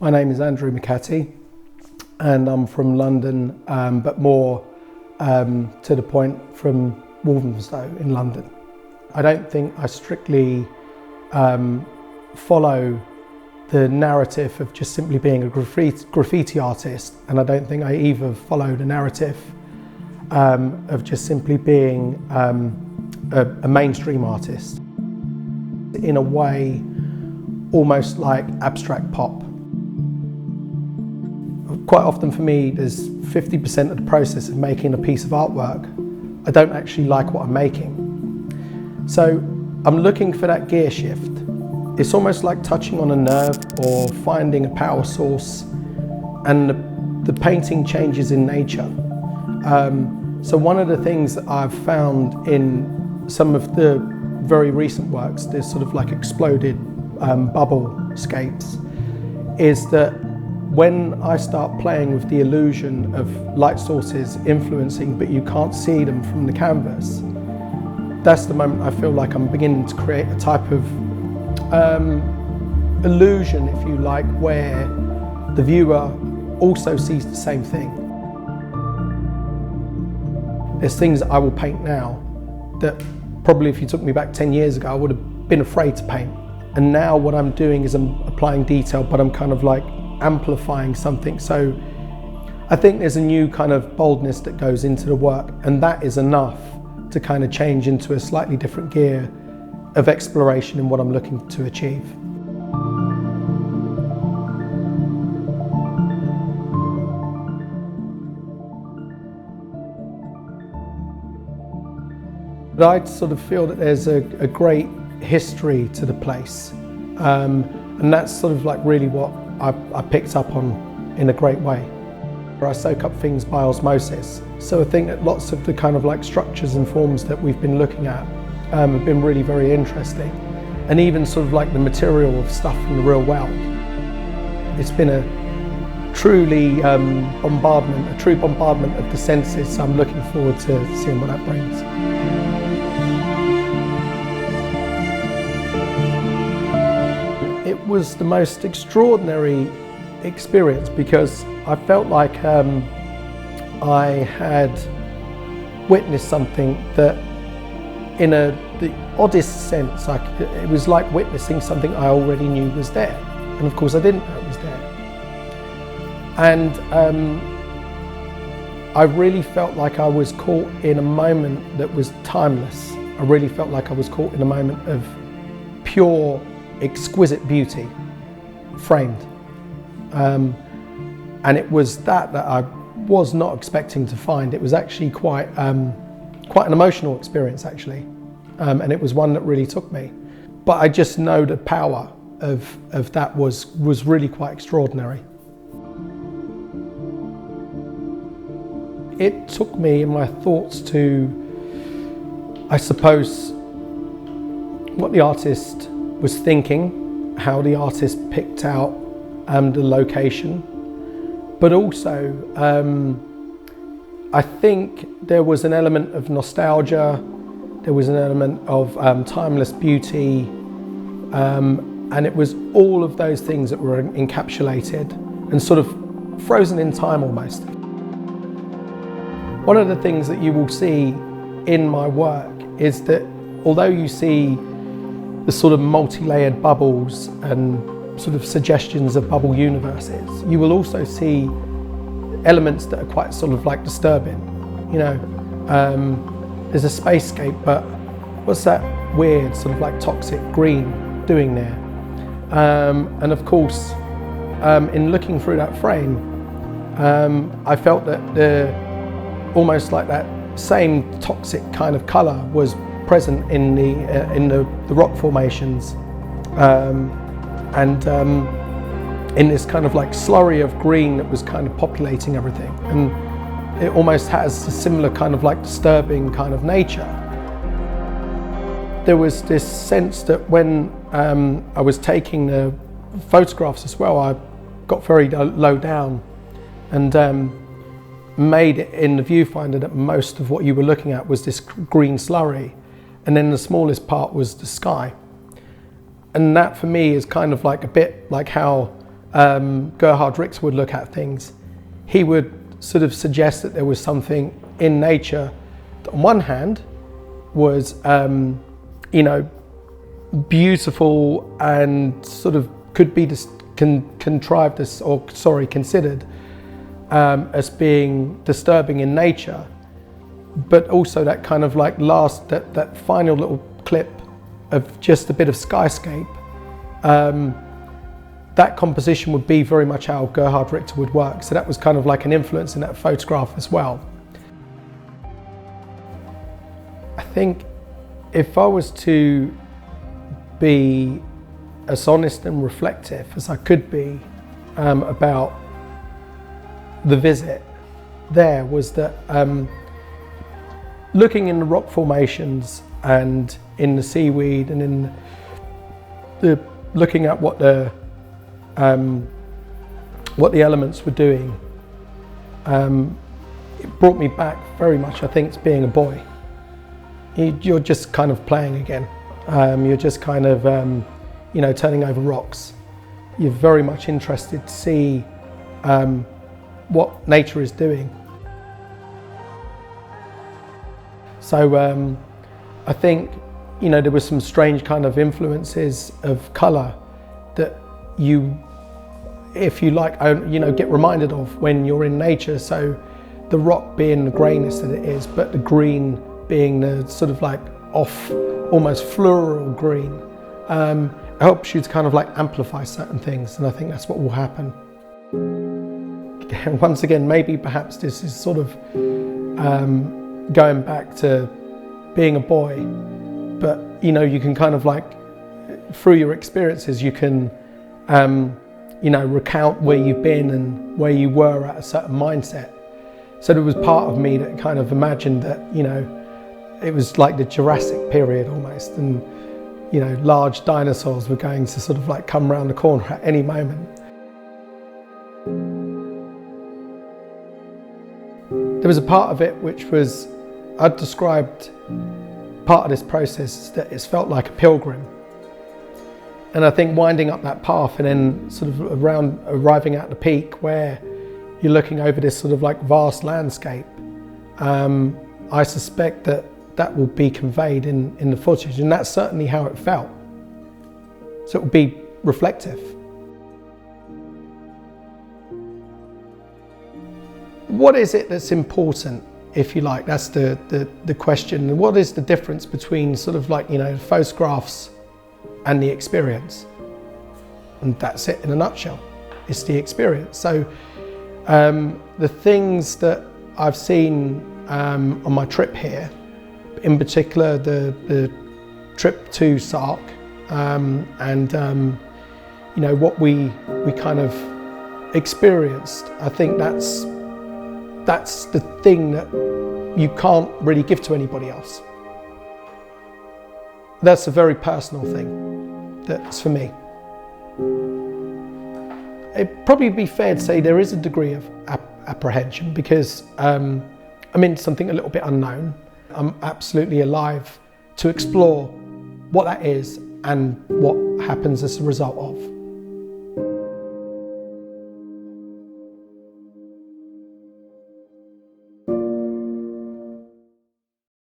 My name is Andrew Mcattee and I'm from London, but more to the point from Walthamstow in London. I don't think I strictly follow the narrative of just simply being a graffiti artist, and I don't think I either follow the narrative of just simply being a mainstream artist. In a way, almost like abstract pop. Quite often for me, there's 50% of the process of making a piece of artwork. I don't actually like what I'm making. So I'm looking for that gear shift. It's almost like touching on a nerve or finding a power source, and the painting changes in nature. So one of the things that I've found in some of the very recent works, there's sort of like exploded bubble-scapes, is that when I start playing with the illusion of light sources influencing, but you can't see them from the canvas, that's the moment I feel like I'm beginning to create a type of illusion, if you like, where the viewer also sees the same thing. There's things that I will paint now that probably if you took me back 10 years ago, I would have been afraid to paint. And now what I'm doing is I'm applying detail, but I'm kind of like amplifying something. So I think there's a new kind of boldness that goes into the work, and that is enough to kind of change into a slightly different gear of exploration in what I'm looking to achieve. But I sort of feel that there's a great history to the place, and that's sort of like really what I picked up on in a great way. I soak up things by osmosis, so I think that lots of the kind of like structures and forms that we've been looking at have been really very interesting, and even sort of like the material of stuff from the real world. It's been a true bombardment of the senses, so I'm looking forward to seeing what that brings. It was the most extraordinary experience because I felt like I had witnessed something that, in the oddest sense, it was like witnessing something I already knew was there, and of course I didn't know it was there. And I really felt like I was caught in a moment that was timeless. I really felt like I was caught in a moment of pure, exquisite beauty, framed. And it was that I was not expecting to find. It was actually quite an emotional experience, actually. And it was one that really took me. But I just know the power of that was really quite extraordinary. It took me in my thoughts to, I suppose, what the artist was thinking, how the artist picked out the location, but also I think there was an element of nostalgia, there was an element of timeless beauty, and it was all of those things that were encapsulated and sort of frozen in time almost. One of the things that you will see in my work is that although you see the sort of multi-layered bubbles and sort of suggestions of bubble universes, you will also see elements that are quite sort of like disturbing. You know, there's a spacescape, but what's that weird sort of like toxic green doing there? And of course, in looking through that frame, I felt that almost like that same toxic kind of colour was present in the rock formations, and in this kind of like slurry of green that was kind of populating everything, and it almost has a similar kind of like disturbing kind of nature. There was this sense that when I was taking the photographs as well, I got very low down and made it in the viewfinder that most of what you were looking at was this green slurry, and then the smallest part was the sky. And that for me is kind of like a bit like how Gerhard Richter would look at things, he would sort of suggest that there was something in nature that on one hand was, you know, beautiful and sort of could be contrived as, or sorry, considered as being disturbing in nature, but also that kind of like that final little clip of just a bit of skyscape. That composition would be very much how Gerhard Richter would work. So that was kind of like an influence in that photograph as well. I think if I was to be as honest and reflective as I could be about the visit, there was that looking in the rock formations and in the seaweed and in the looking at what the elements were doing, it brought me back very much, I think, to being a boy. You're just kind of playing again. You're just kind of, you know, turning over rocks. You're very much interested to see what nature is doing. So I think, you know, there was some strange kind of influences of colour that you, if you like, you know, get reminded of when you're in nature. So the rock being the greyness that it is, but the green being the sort of like off, almost floral green, helps you to kind of like amplify certain things, and I think that's what will happen. Once again, maybe perhaps this is sort of going back to being a boy, but you know, you can kind of like, through your experiences, you can you know, recount where you've been and where you were at a certain mindset. So there was part of me that kind of imagined that, you know, it was like the Jurassic period almost, and you know, large dinosaurs were going to sort of like come around the corner at any moment. There was a part of it which was, I'd described part of this process that it's felt like a pilgrim. And I think winding up that path and then sort of around arriving at the peak where you're looking over this sort of like vast landscape, I suspect that that will be conveyed in the footage, and that's certainly how it felt. So it will be reflective. What is it that's important, if you like? That's the question. What is the difference between sort of like, you know, photographs and the experience? And that's it in a nutshell. It's the experience. So the things that I've seen on my trip here, in particular the trip to Sark, and you know, what we kind of experienced, I think that's the thing that you can't really give to anybody else. That's a very personal thing, that's for me. It'd probably be fair to say there is a degree of apprehension because I'm in something a little bit unknown. I'm absolutely alive to explore what that is and what happens as a result of.